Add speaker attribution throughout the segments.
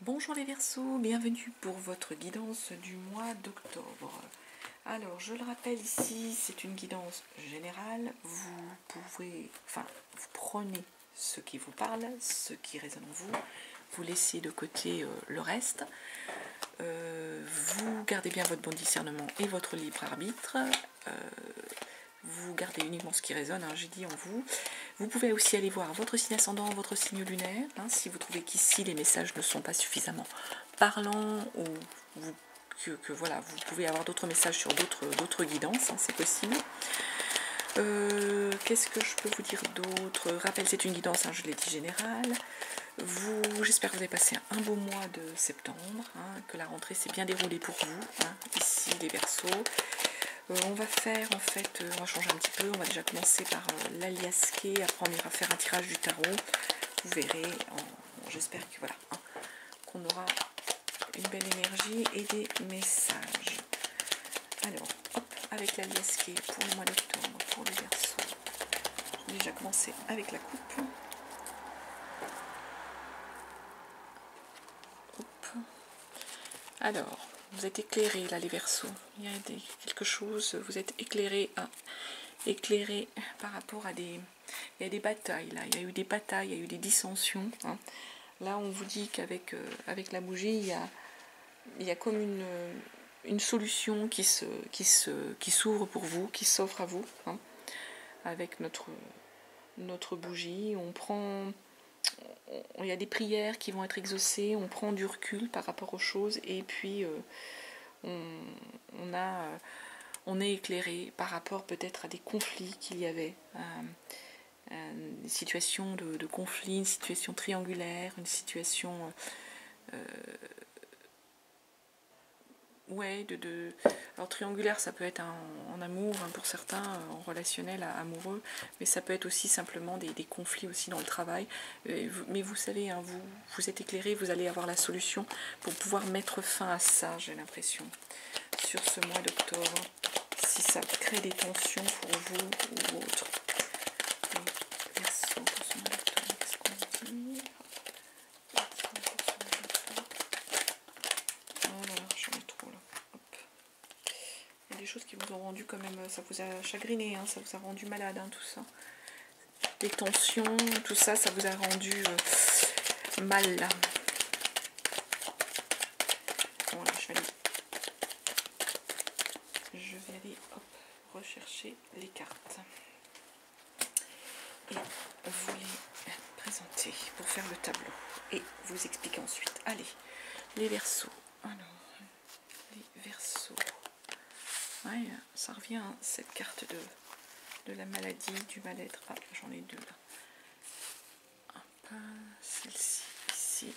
Speaker 1: Bonjour les Verseaux, bienvenue pour votre guidance du mois d'octobre. Alors, je le rappelle ici, c'est une guidance générale. Vous prenez ce qui vous parle, ce qui résonne en vous, vous laissez de côté le reste. Vous gardez bien votre bon discernement et votre libre arbitre. Vous gardez uniquement ce qui résonne, j'ai dit en vous. Vous pouvez aussi aller voir votre signe ascendant, votre signe lunaire, si vous trouvez qu'ici les messages ne sont pas suffisamment parlants ou que voilà, vous pouvez avoir d'autres messages sur d'autres guidances, c'est possible. Qu'est-ce que je peux vous dire d'autre? Rappel, c'est une guidance, je l'ai dit, générale. J'espère que vous avez passé un beau mois de septembre, que la rentrée s'est bien déroulée pour vous, ici les Verseaux. On va faire en fait, on va changer un petit peu, on va déjà commencer par l'aliasqué, après on ira faire un tirage du tarot. Vous verrez, j'espère que voilà, qu'on aura une belle énergie et des messages. Alors, hop, avec l'aliasqué pour le mois d'octobre, pour les Verseaux. J'ai déjà commencé avec la coupe. Hop. Alors, vous êtes éclairés là les Verseaux, il y a quelque chose, vous êtes éclairés par rapport à des batailles là, il y a eu des batailles, il y a eu des dissensions. Là on vous dit qu'avec avec la bougie il y a comme une solution qui s'ouvre pour vous, qui s'offre à vous, avec notre bougie. Il y a des prières qui vont être exaucées, on prend du recul par rapport aux choses et puis on est éclairé par rapport peut-être à des conflits qu'il y avait, des situations de conflit, une situation triangulaire, une situation alors triangulaire, ça peut être en amour, pour certains, en relationnel amoureux, mais ça peut être aussi simplement des conflits aussi dans le travail. Mais vous savez, vous êtes éclairé, vous allez avoir la solution pour pouvoir mettre fin à ça, j'ai l'impression, sur ce mois d'octobre, si ça crée des tensions pour vous ou autre. Verseau pour ce mois d'octobre, qu'est-ce qu'on dit? Des choses qui vous ont rendu quand même, ça vous a chagriné, ça vous a rendu malade, tout ça. Les tensions, tout ça, ça vous a rendu mal là. Voilà, je vais aller rechercher les cartes et vous les présenter pour faire le tableau et vous expliquer ensuite. Allez, les Verseaux. Alors, les Verseaux. Ouais, ça revient, cette carte de la maladie, du mal-être. Ah, j'en ai deux là. Hop, celle-ci, ici.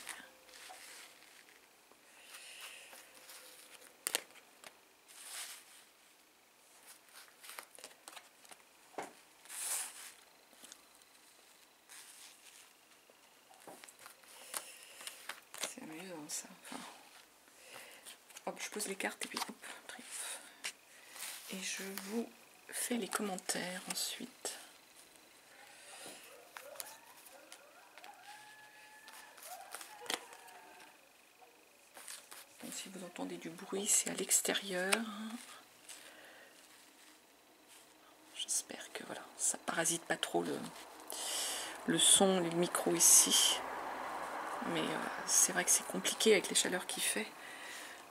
Speaker 1: C'est amusant ça. Enfin, hop, je pose les cartes et puis hop, triomphe. Et je vous fais les commentaires ensuite. Donc, si vous entendez du bruit, c'est à l'extérieur. J'espère que voilà, ça parasite pas trop le son, le micro ici. Mais c'est vrai que c'est compliqué avec les chaleurs qu'il fait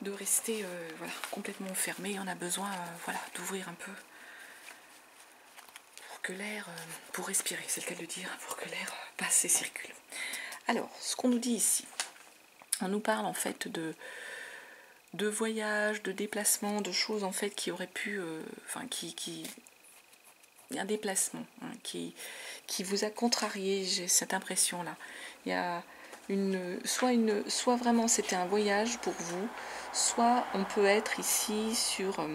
Speaker 1: de rester voilà, complètement enfermé. On a besoin voilà, d'ouvrir un peu pour que l'air, pour respirer, c'est le cas de le dire, pour que l'air passe et circule. Alors, ce qu'on nous dit ici, on nous parle en fait de voyages, de déplacements, de choses en fait qui auraient pu, un déplacement qui vous a contrarié, j'ai cette impression là. Il y a soit vraiment c'était un voyage pour vous, soit on peut être ici sur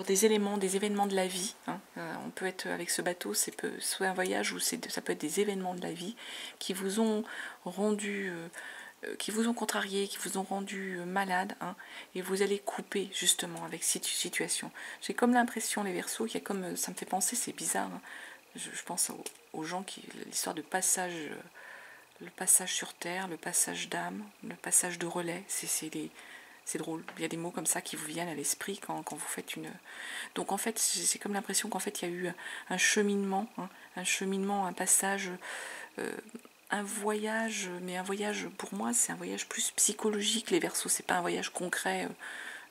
Speaker 1: des éléments, des événements de la vie. On peut être avec ce bateau, c'est soit un voyage ou ça peut être des événements de la vie qui vous ont rendu qui vous ont contrarié, qui vous ont rendu malade, et vous allez couper justement avec cette situation. J'ai comme l'impression, les Verseaux, qu'il y a comme, ça me fait penser, c'est bizarre, je pense aux gens qui, l'histoire de passage le passage sur terre, le passage d'âme, le passage de relais, c'est drôle. Il y a des mots comme ça qui vous viennent à l'esprit quand vous faites une... Donc en fait, c'est comme l'impression qu'en fait, il y a eu un cheminement, hein, un passage, un voyage, mais un voyage, pour moi, c'est un voyage plus psychologique, les Verseaux. C'est pas un voyage concret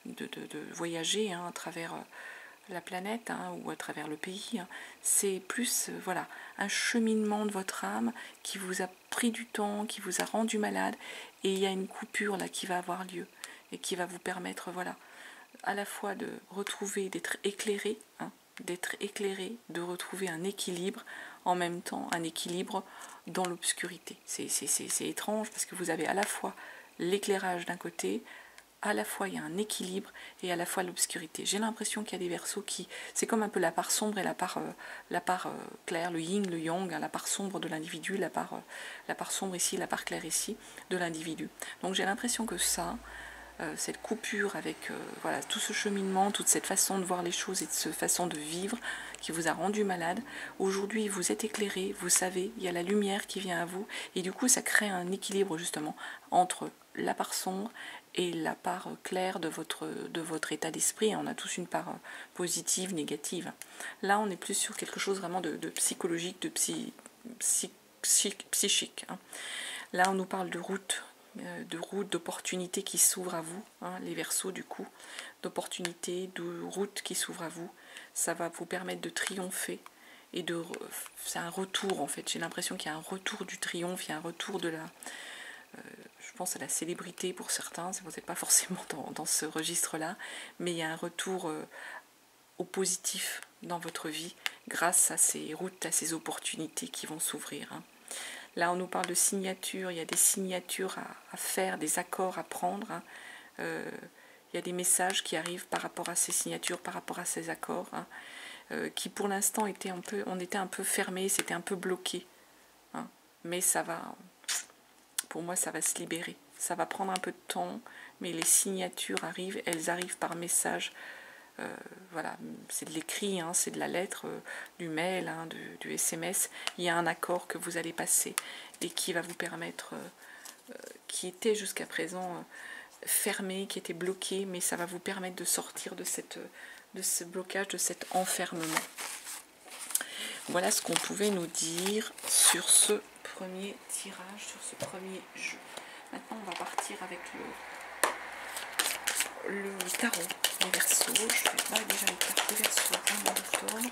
Speaker 1: de voyager hein, à travers la planète hein, ou à travers le pays. Hein. C'est plus, voilà, un cheminement de votre âme qui vous a pris du temps, qui vous a rendu malade, et il y a une coupure là qui va avoir lieu et qui va vous permettre, voilà, à la fois de retrouver, d'être éclairé, hein, de retrouver un équilibre, en même temps un équilibre dans l'obscurité. C'est étrange parce que vous avez à la fois l'éclairage d'un côté, à la fois il y a un équilibre et à la fois l'obscurité. J'ai l'impression qu'il y a des Verseaux qui... C'est comme un peu la part sombre et la part claire, le yin, le yang, hein, la part sombre de l'individu, la part sombre ici, la part claire ici de l'individu. Donc j'ai l'impression que ça... cette coupure avec voilà, tout ce cheminement, toute cette façon de voir les choses et cette façon de vivre qui vous a rendu malade. Aujourd'hui, vous êtes éclairé, vous savez, il y a la lumière qui vient à vous et du coup, ça crée un équilibre justement entre la part sombre et la part claire de votre état d'esprit. On a tous une part positive, négative. Là, on est plus sur quelque chose vraiment de psychologique, de psychique. Hein. Là, on nous parle de route, d'opportunités qui s'ouvrent à vous, hein, les Verseaux du coup, d'opportunités, de routes qui s'ouvrent à vous. Ça va vous permettre de triompher et c'est un retour en fait. J'ai l'impression qu'il y a un retour du triomphe, il y a un retour de la, je pense à la célébrité pour certains. Vous n'êtes pas forcément dans ce registre-là, mais il y a un retour au positif dans votre vie grâce à ces routes, à ces opportunités qui vont s'ouvrir. Hein. Là, on nous parle de signatures, il y a des signatures à faire, des accords à prendre. Hein. Il y a des messages qui arrivent par rapport à ces signatures, par rapport à ces accords, hein, qui pour l'instant on était un peu fermé, c'était un peu bloqué. Hein. Mais ça va, pour moi, ça va se libérer. Ça va prendre un peu de temps, mais les signatures arrivent, elles arrivent par message. Voilà, c'est de l'écrit, hein, c'est de la lettre, du mail, hein, du SMS. Il y a un accord que vous allez passer et qui va vous permettre, qui était jusqu'à présent fermé, qui était bloqué, mais ça va vous permettre de sortir de ce blocage, de cet enfermement. Voilà ce qu'on pouvait nous dire sur ce premier tirage, sur ce premier jeu. Maintenant, on va partir avec le tarot des Verseaux. Je vais déjà les cartes des Verseaux au mois d'octobre.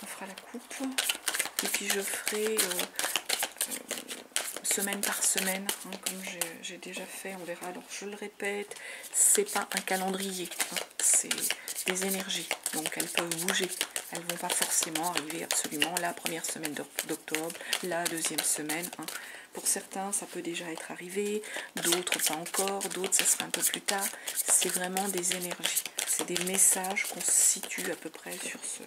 Speaker 1: On fera la coupe. Et puis je ferai semaine par semaine, hein, comme j'ai déjà fait, on verra. Alors je le répète, c'est pas un calendrier, hein, c'est des énergies. Donc elles peuvent bouger. Elles ne vont pas forcément arriver absolument la première semaine d'octobre, la deuxième semaine. Hein. Pour certains, ça peut déjà être arrivé, d'autres pas encore, d'autres ça sera un peu plus tard. C'est vraiment des énergies, c'est des messages qu'on se situe à peu près sur ce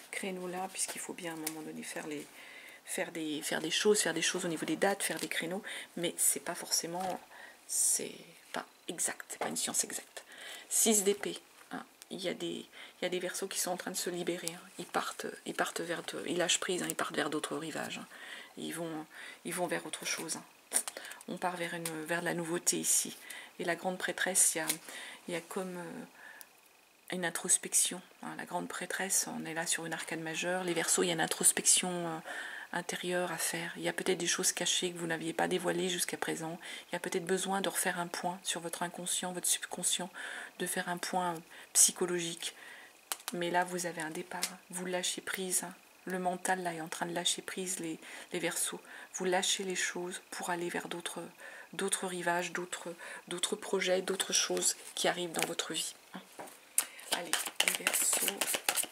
Speaker 1: créneau-là, puisqu'il faut bien à un moment donné faire des choses au niveau des dates, faire des créneaux, mais c'est pas forcément, c'est pas exact, c'est pas une science exacte. 6 d'épée. Il y a des Verseaux qui sont en train de se libérer. Hein. Ils lâchent prise, hein, ils partent vers d'autres rivages. Hein. Ils vont vers autre chose. Hein. On part vers la nouveauté ici. Et la grande prêtresse, il y a comme une introspection. Hein. La grande prêtresse, on est là sur une arcane majeure. Les Verseaux, il y a une introspection intérieure à faire. Il y a peut-être des choses cachées que vous n'aviez pas dévoilées jusqu'à présent. Il y a peut-être besoin de refaire un point sur votre inconscient, votre subconscient, de faire un point psychologique. Mais là, vous avez un départ. Vous lâchez prise. Hein. Le mental, là, est en train de lâcher prise, les Verseaux. Vous lâchez les choses pour aller vers d'autres rivages, d'autres projets, d'autres choses qui arrivent dans votre vie. Hein. Allez, les Verseaux,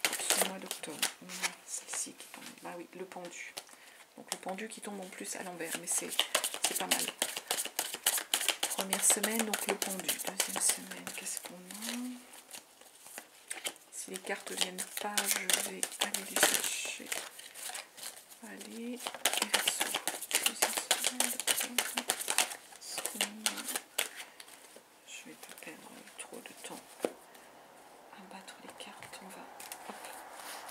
Speaker 1: pour ce mois d'octobre. On a celle-ci qui tombe. Ah oui, le pendu. Donc le pendu qui tombe en plus à l'envers, mais c'est pas mal. Première semaine, donc le pendu. Deuxième semaine, qu'est-ce qu'on a? Si les cartes ne viennent pas, je vais aller les chercher. Allez, les Verseaux. Deuxième semaine, qu'est-ce qu'on a? Je vais pas perdre trop de temps à battre les cartes. On va, hop,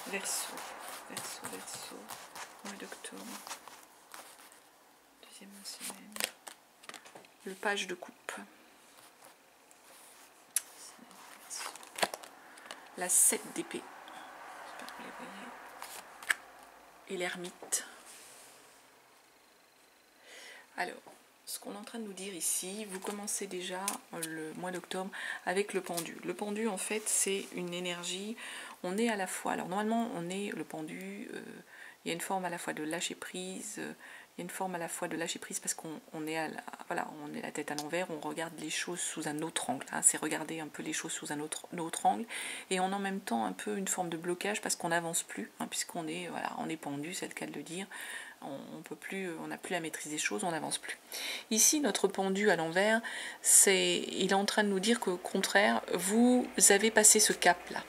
Speaker 1: Verseaux, mois d'octobre. Deuxième semaine. Le page de coupe. La 7 d'épée. J'espère que vous les voyez. Et l'ermite. Alors, ce qu'on est en train de nous dire ici, vous commencez déjà le mois d'octobre avec le pendu. Le pendu, en fait, c'est une énergie. On est à la fois, alors normalement, on est le pendu, il y a une forme à la fois de lâcher prise, il y a une forme à la fois de lâcher prise parce qu'on est, voilà, on est la tête à l'envers, on regarde les choses sous un autre angle. Hein, c'est regarder un peu les choses sous un autre angle. Et on a en même temps un peu une forme de blocage parce qu'on n'avance plus, hein, puisqu'on est, voilà, on est pendu, c'est le cas de le dire. On peut plus, on n'a plus la maîtrise des choses, on n'avance plus. Ici, notre pendu à l'envers, il est en train de nous dire qu'au contraire, vous avez passé ce cap-là.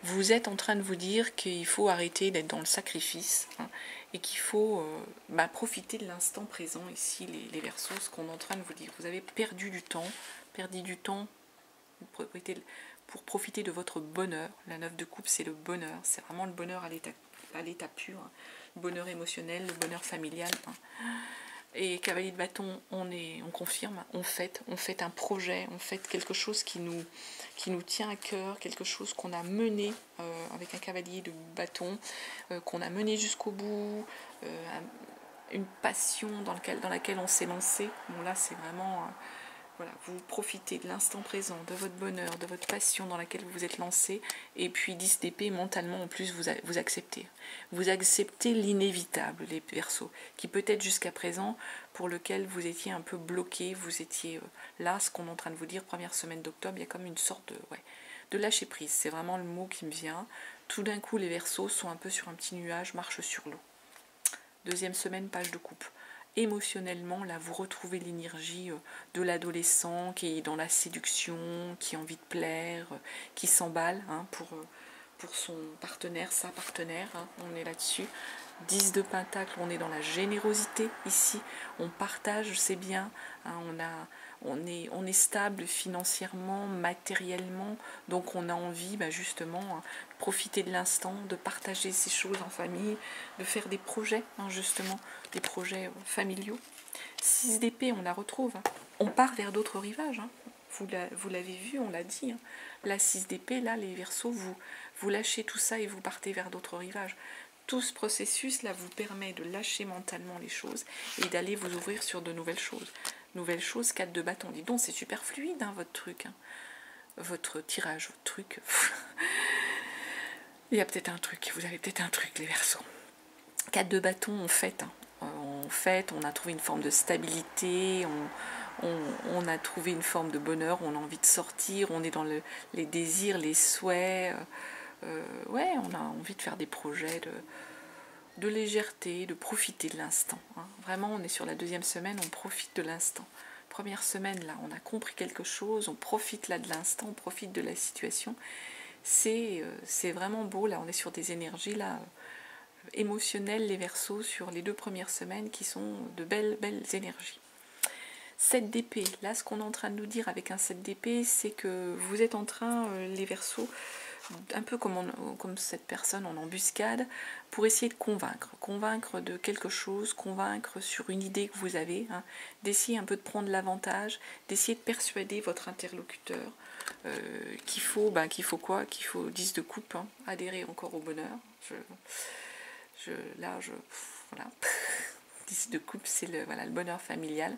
Speaker 1: Vous êtes en train de vous dire qu'il faut arrêter d'être dans le sacrifice, hein, et qu'il faut profiter de l'instant présent ici, les Verseaux, ce qu'on est en train de vous dire. Vous avez perdu du temps pour profiter de votre bonheur. La 9 de coupe, c'est le bonheur, c'est vraiment le bonheur à l'état pur, hein. Le bonheur émotionnel, le bonheur familial. Hein. Et cavalier de bâton, on confirme, on fait un projet, on fait quelque chose qui nous tient à cœur, quelque chose qu'on a mené avec un cavalier de bâton, qu'on a mené jusqu'au bout, une passion dans laquelle on s'est lancé. Bon là c'est vraiment, voilà, vous profitez de l'instant présent, de votre bonheur, de votre passion dans laquelle vous vous êtes lancé, et puis 10 d'épée, mentalement en plus vous acceptez. Vous acceptez l'inévitable, les Verseaux, qui peut-être jusqu'à présent, pour lequel vous étiez un peu bloqué, vous étiez là, ce qu'on est en train de vous dire, première semaine d'octobre, il y a comme une sorte de lâcher prise, c'est vraiment le mot qui me vient. Tout d'un coup les Verseaux sont un peu sur un petit nuage, marchent sur l'eau. Deuxième semaine, page de coupe. Émotionnellement, là, vous retrouvez l'énergie de l'adolescent qui est dans la séduction, qui a envie de plaire, qui s'emballe, hein, pour son partenaire, sa partenaire, hein, on est là-dessus. 10 de pentacle, on est dans la générosité ici, on partage ses biens, hein, on est stable financièrement, matériellement, donc on a envie justement de profiter de l'instant, de partager ces choses en famille, de faire des projets, hein, justement, des projets familiaux. 6 d'épée, on la retrouve, hein. On part vers d'autres rivages, hein. Vous l'avez vu, on l'a dit, hein. La 6 d'épée, là, les Verseaux, vous lâchez tout ça et vous partez vers d'autres rivages. Tout ce processus-là vous permet de lâcher mentalement les choses et d'aller vous ouvrir sur de nouvelles choses. Nouvelles choses, 4 de bâton. Dis donc, c'est super fluide, hein, votre truc. Hein. Votre tirage, votre truc. Il y a peut-être un truc, vous avez peut-être un truc, les Verseaux. 4 de bâton, on fête. Hein. On a trouvé une forme de stabilité, on a trouvé une forme de bonheur, on a envie de sortir, on est dans les désirs, les souhaits. On a envie de faire des projets de légèreté, de profiter de l'instant. Hein. Vraiment, on est sur la deuxième semaine, on profite de l'instant. Première semaine, là, on a compris quelque chose, on profite là de l'instant, on profite de la situation. C'est vraiment beau, là, on est sur des énergies, là, émotionnelles, les Verseaux, sur les 2 premières semaines, qui sont de belles énergies. 7 d'épée, là, ce qu'on est en train de nous dire avec un 7 d'épée, c'est que vous êtes en train, les Verseaux, un peu comme cette personne en embuscade, pour essayer de convaincre de quelque chose, convaincre sur une idée que vous avez, hein, d'essayer un peu de prendre l'avantage, d'essayer de persuader votre interlocuteur qu'il faut quoi, qu'il faut 10 de coupe, hein, adhérer encore au bonheur. Voilà. 10 de coupe, c'est le bonheur familial.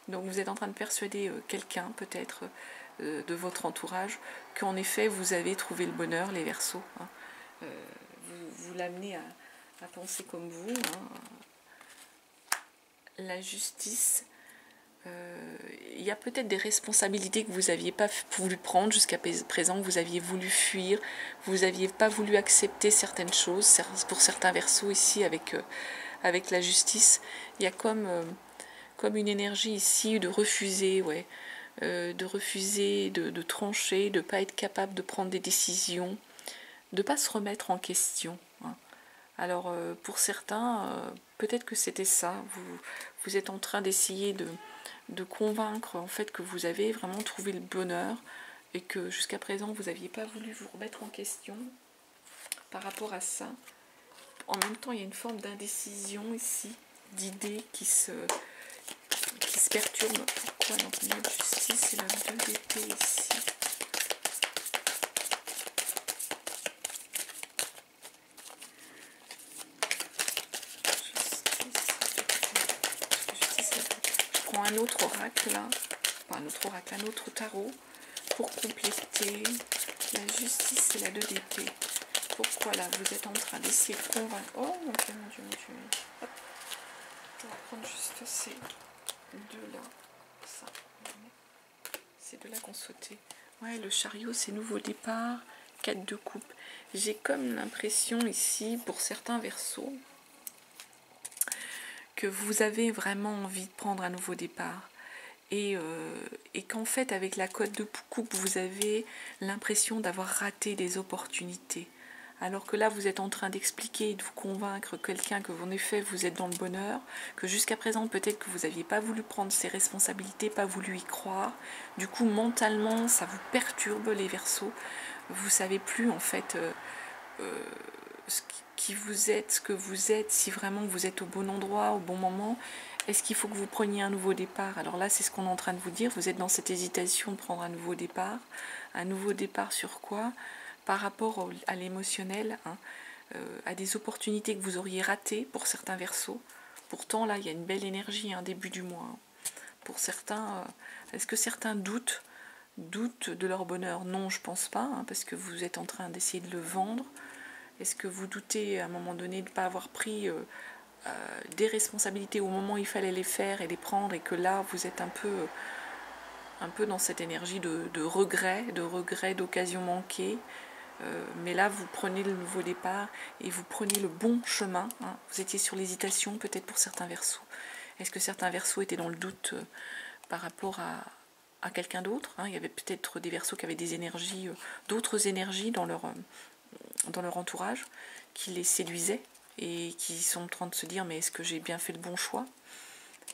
Speaker 1: Donc vous êtes en train de persuader quelqu'un, peut-être, de votre entourage, qu'en effet vous avez trouvé le bonheur, les Verseaux. Hein. Vous l'amenez à penser comme vous. Hein. La justice, il y a peut-être des responsabilités que vous n'aviez pas voulu prendre jusqu'à présent, que vous aviez voulu fuir, vous n'aviez pas voulu accepter certaines choses. Pour certains Verseaux ici, avec la justice, il y a comme une énergie ici de refuser, de trancher, de ne pas être capable de prendre des décisions, de ne pas se remettre en question. Hein. Alors pour certains, peut-être que c'était ça, vous êtes en train d'essayer de convaincre en fait que vous avez vraiment trouvé le bonheur et que jusqu'à présent vous n'aviez pas voulu vous remettre en question par rapport à ça. En même temps, il y a une forme d'indécision ici, d'idées se perturbe. Pourquoi donc le 9 de justice et le 2 d'épée ici? Je prends un autre oracle là, pas un autre oracle, un autre tarot pour compléter la justice et la 2 d'épée. Pourquoi là vous êtes en train d'essayer de convaincre? Oh mon Dieu, mon Dieu, mon Dieu. Hop. Je vais prendre juste ces deux là. Ça. Ces deux là qu'on sautait. Ouais, le chariot, c'est nouveau départ. 4 de coupe. J'ai comme l'impression ici, pour certains versos, que vous avez vraiment envie de prendre un nouveau départ. Et qu'en fait, avec la cote de coupe, vous avez l'impression d'avoir raté des opportunités. Alors que là, vous êtes en train d'expliquer et de vous convaincre quelqu'un que, en effet, vous êtes dans le bonheur, que jusqu'à présent, peut-être que vous n'aviez pas voulu prendre ces responsabilités, pas voulu y croire. Du coup, mentalement, ça vous perturbe, les Verseaux. Vous ne savez plus, en fait, qui vous êtes, ce que vous êtes, si vraiment vous êtes au bon endroit, au bon moment. Est-ce qu'il faut que vous preniez un nouveau départ? Alors là, c'est ce qu'on est en train de vous dire. Vous êtes dans cette hésitation de prendre un nouveau départ. Un nouveau départ sur quoi? Par rapport à l'émotionnel, hein, à des opportunités que vous auriez ratées pour certains Verseaux. Pourtant, là, il y a une belle énergie, début du mois. Hein. Pour certains, est-ce que certains doutent de leur bonheur? Non, je pense pas, parce que vous êtes en train d'essayer de le vendre. Est-ce que vous doutez à un moment donné de ne pas avoir pris des responsabilités au moment où il fallait les faire et les prendre, et que là, vous êtes un peu dans cette énergie de regret, d'occasion manquée? Mais là, vous prenez le nouveau départ et vous prenez le bon chemin. Hein. Vous étiez sur l'hésitation, peut-être pour certains Verseaux. Est-ce que certains Verseaux étaient dans le doute par rapport à quelqu'un d'autre? Il y avait peut-être des Verseaux qui avaient des énergies, d'autres énergies dans leur entourage, qui les séduisaient et qui sont en train de se dire, mais est-ce que j'ai bien fait le bon choix?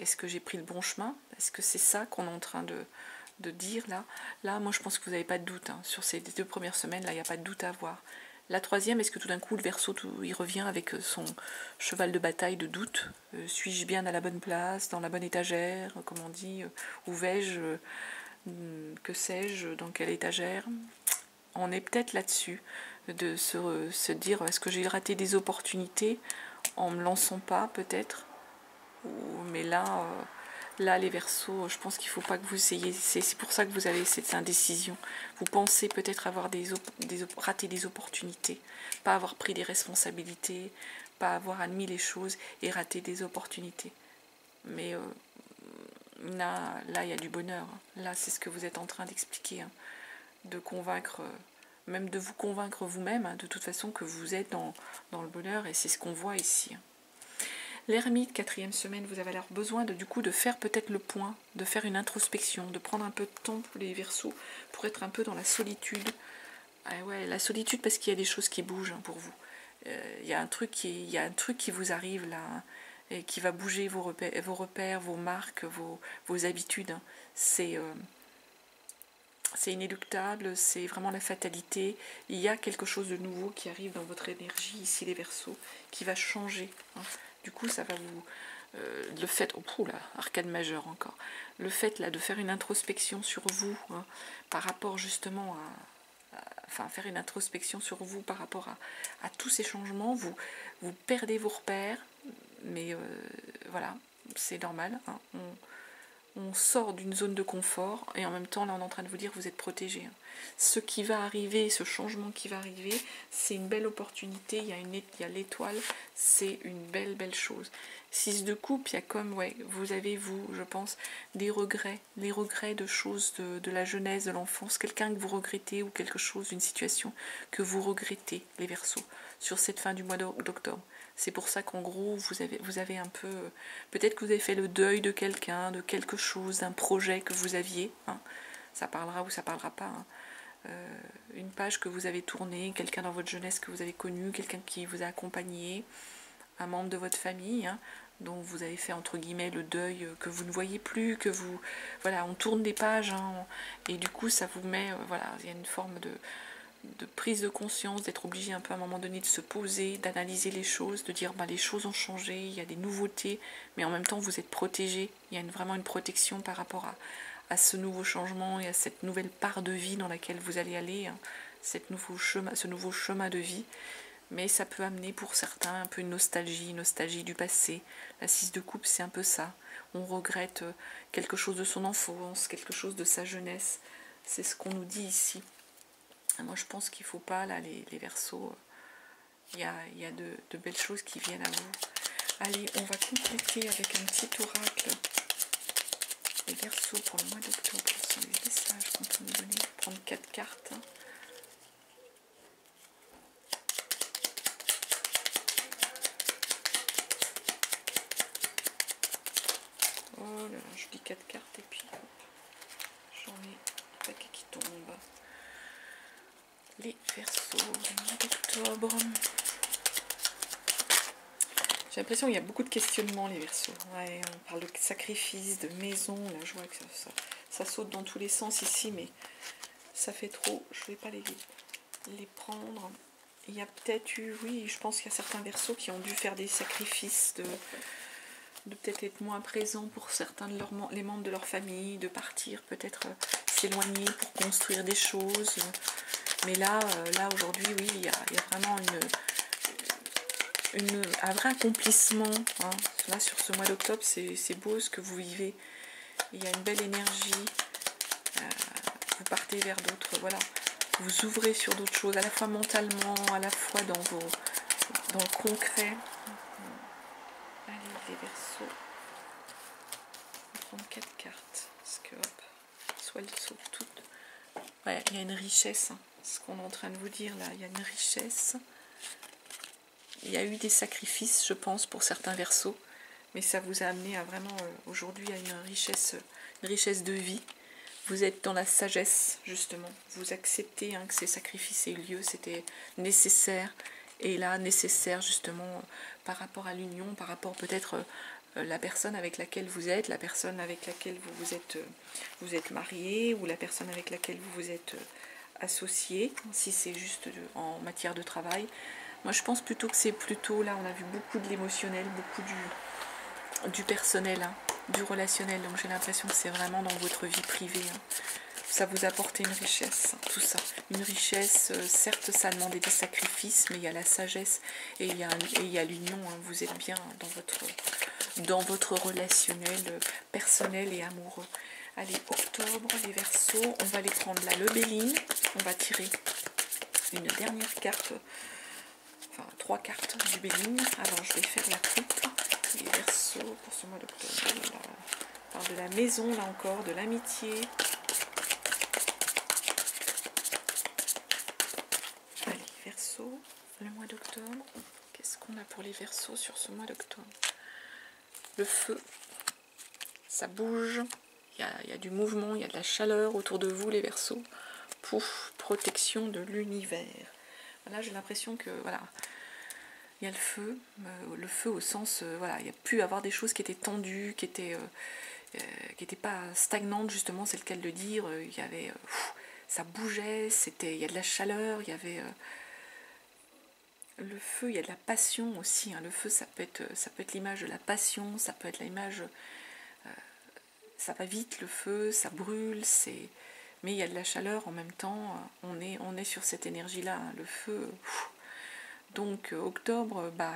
Speaker 1: Est-ce que j'ai pris le bon chemin? Est-ce que c'est ça qu'on est en train de dire là? Là, moi je pense que vous n'avez pas de doute. Sur ces 2 premières semaines, là, il n'y a pas de doute à avoir. La troisième, est-ce que tout d'un coup le Verseau, il revient avec son cheval de bataille de doute? Suis-je bien à la bonne place, dans la bonne étagère, comme on dit? Où vais-je? Que sais-je? Dans quelle étagère? On est peut-être là-dessus, de se dire, est-ce que j'ai raté des opportunités en ne me lançant pas, peut-être? Mais là, les Verseaux, je pense qu'il ne faut pas que vous essayiez. C'est pour ça que vous avez cette indécision. Vous pensez peut-être avoir raté des opportunités, pas avoir pris des responsabilités, pas avoir admis les choses et raté des opportunités. Mais là, il y a du bonheur. Là, c'est ce que vous êtes en train d'expliquer, de convaincre, même de vous convaincre vous-même, de toute façon, que vous êtes dans le bonheur, et c'est ce qu'on voit ici. L'ermite, 4e semaine, vous avez alors besoin de faire peut-être le point, de faire une introspection, de prendre un peu de temps pour les Verseaux, pour être un peu dans la solitude. Ah ouais, la solitude, parce qu'il y a des choses qui bougent pour vous. Il y a un truc qui vous arrive là, et qui va bouger vos repères, vos marques, vos habitudes. C'est inéluctable, c'est vraiment la fatalité. Il y a quelque chose de nouveau qui arrive dans votre énergie, ici les Verseaux, qui va changer. Du coup, ça va vous... le fait... Oh là, arcane majeure encore. Le fait là de faire une introspection sur vous, par rapport justement faire une introspection sur vous par rapport à tous ces changements. Vous perdez vos repères, mais voilà, c'est normal. On sort d'une zone de confort, et en même temps, là, on est en train de vous dire que vous êtes protégé. Ce qui va arriver, ce changement qui va arriver, c'est une belle opportunité. Il y a l'étoile, c'est une belle chose. 6 de coupe, il y a comme, vous avez, je pense, des regrets. Les regrets de choses de la jeunesse, de l'enfance, quelqu'un que vous regrettez, ou quelque chose, une situation que vous regrettez, les Verseaux, sur cette fin du mois d'octobre. C'est pour ça qu'en gros, vous avez un peu... Peut-être que vous avez fait le deuil de quelqu'un, de quelque chose, d'un projet que vous aviez. Ça parlera ou ça parlera pas. Une page que vous avez tournée, quelqu'un dans votre jeunesse que vous avez connu, quelqu'un qui vous a accompagné, un membre de votre famille, dont vous avez fait entre guillemets le deuil, que vous ne voyez plus, que vous... Voilà, on tourne des pages, et du coup ça vous met... voilà, il y a une forme prise de conscience, d'être obligé un peu à un moment donné de se poser, d'analyser les choses, de dire bah, les choses ont changé, il y a des nouveautés, mais en même temps vous êtes protégé, il y a vraiment une protection par rapport à ce nouveau changement et à cette nouvelle part de vie dans laquelle vous allez aller, hein, ce nouveau chemin de vie. Mais ça peut amener pour certains un peu une nostalgie du passé. La 6 de coupe, c'est un peu ça. On regrette quelque chose de son enfance, quelque chose de sa jeunesse. C'est ce qu'on nous dit ici. Moi, je pense qu'il ne faut pas, là, les Verseaux, il y a de belles choses qui viennent à vous. Allez, on va compléter avec un petit oracle. Les Verseaux pour le mois d'octobre, quels sont les messages qu'on peut nous donner? Prendre 4 cartes. Oh là là, je dis 4 cartes et puis j'en ai un paquet qui tombe. Les Verseaux, le mois d'octobre. J'ai l'impression qu'il y a beaucoup de questionnements, les Verseaux. Ouais, on parle de sacrifice, de maison. Là, je vois que ça saute dans tous les sens ici, mais ça fait trop. Je ne vais pas les prendre. Il y a peut-être eu, oui, je pense qu'il y a certains Verseaux qui ont dû faire des sacrifices, de peut-être être moins présents pour certains de les membres de leur famille, de partir, peut-être s'éloigner pour construire des choses. Mais là aujourd'hui, oui, il y a vraiment un vrai accomplissement. Hein. Là, sur ce mois d'octobre, c'est beau ce que vous vivez. Il y a une belle énergie. Vous partez vers d'autres, voilà. Vous ouvrez sur d'autres choses, à la fois mentalement, à la fois dans le concret. Allez, les Verseaux. On va prendre 4 cartes. Parce que, hop, soit elles sautent toutes. Ouais, il y a une richesse. Hein. Ce qu'on est en train de vous dire là, il y a une richesse. Il y a eu des sacrifices, je pense, pour certains Verseaux. Mais ça vous a amené à vraiment, aujourd'hui, à une richesse de vie. Vous êtes dans la sagesse, justement. Vous acceptez que ces sacrifices aient eu lieu. C'était nécessaire. Et là, nécessaire, justement, par rapport à l'union, par rapport peut-être la personne avec laquelle vous êtes, la personne avec laquelle vous êtes marié, ou la personne avec laquelle vous vous êtes associé, si c'est juste en matière de travail. Moi, je pense plutôt que c'est plutôt, là, on a vu beaucoup de l'émotionnel, beaucoup du personnel, hein, du relationnel. Donc, j'ai l'impression que c'est vraiment dans votre vie privée. Hein. Ça vous apporte une richesse, hein, tout ça. Une richesse, certes, ça a demandé des sacrifices, mais il y a la sagesse et il y a l'union. Hein. Vous êtes bien dans votre relationnel personnel et amoureux. Allez, octobre, les Verseaux, on va les prendre là, le Béline. On va tirer une dernière carte. Enfin 3 cartes du Béline. Alors je vais faire la coupe. Les Verseaux pour ce mois d'octobre. On parle de la maison là encore, de l'amitié. Allez, Verseaux, le mois d'octobre. Qu'est-ce qu'on a pour les Verseaux sur ce mois d'octobre? Le feu, ça bouge. Il y a du mouvement, il y a de la chaleur autour de vous, les Verseaux. Pouf, protection de l'univers. Là, j'ai l'impression que voilà. Il y a le feu au sens, voilà, il y a pu avoir des choses qui étaient tendues, qui étaient pas stagnantes, justement, c'est le cas de le dire. Il y avait, ça bougeait, il y a de la chaleur, il y avait le feu, il y a de la passion aussi. Hein. Le feu, ça peut être l'image de la passion, ça peut être l'image, ça va vite, le feu, ça brûle, mais il y a de la chaleur en même temps. On est sur cette énergie-là, hein. Le feu. Donc octobre, bah,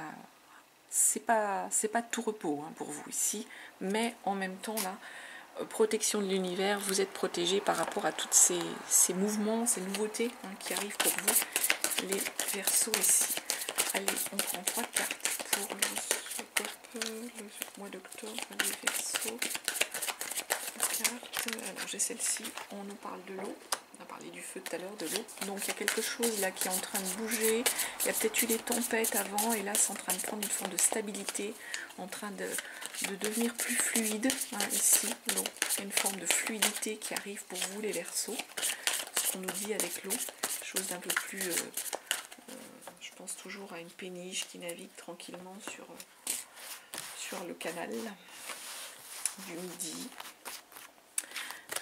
Speaker 1: c'est pas tout repos hein, pour vous ici, mais en même temps là, protection de l'univers, vous êtes protégé par rapport à tous ces mouvements, ces nouveautés hein, qui arrivent pour vous, les Verseaux ici. Allez, on prend 3 cartes pour le mois d'octobre, les Verseaux. Alors j'ai celle-ci, on nous parle de l'eau. On a parlé du feu tout à l'heure, de l'eau. Donc il y a quelque chose là qui est en train de bouger. Il y a peut-être eu des tempêtes avant et là c'est en train de prendre une forme de stabilité, en train de devenir plus fluide. Hein, ici, l'eau. Il y a une forme de fluidité qui arrive pour vous les Verseaux. Ce qu'on nous dit avec l'eau, chose d'un peu plus... je pense toujours à une péniche qui navigue tranquillement sur le canal du Midi.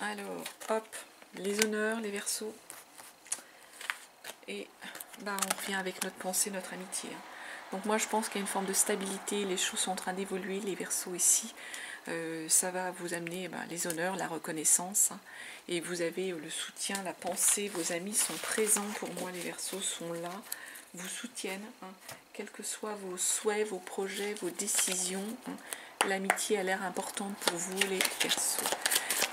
Speaker 1: Alors, hop, les honneurs, les Verseaux. Et bah, on revient avec notre pensée, notre amitié. Donc moi je pense qu'il y a une forme de stabilité, les choses sont en train d'évoluer, les Verseaux ici. Ça va vous amener les honneurs, la reconnaissance. Et vous avez le soutien, la pensée, vos amis sont présents pour moi, les Verseaux sont là, vous soutiennent, quels que soient vos souhaits, vos projets, vos décisions. L'amitié a l'air importante pour vous, les Verseaux.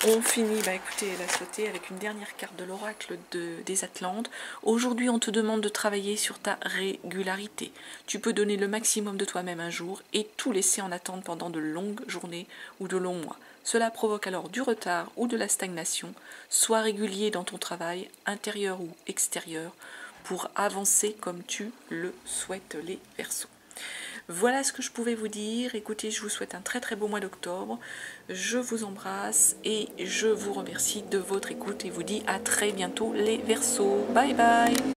Speaker 1: On finit, écoutez, la sauter avec une dernière carte de l'oracle des Atlantes. Aujourd'hui, on te demande de travailler sur ta régularité. Tu peux donner le maximum de toi-même un jour et tout laisser en attente pendant de longues journées ou de longs mois. Cela provoque alors du retard ou de la stagnation. Sois régulier dans ton travail, intérieur ou extérieur, pour avancer comme tu le souhaites, les Verseaux. Voilà ce que je pouvais vous dire. Écoutez, je vous souhaite un très très beau mois d'octobre. Je vous embrasse et je vous remercie de votre écoute et vous dis à très bientôt les Verseaux. Bye bye.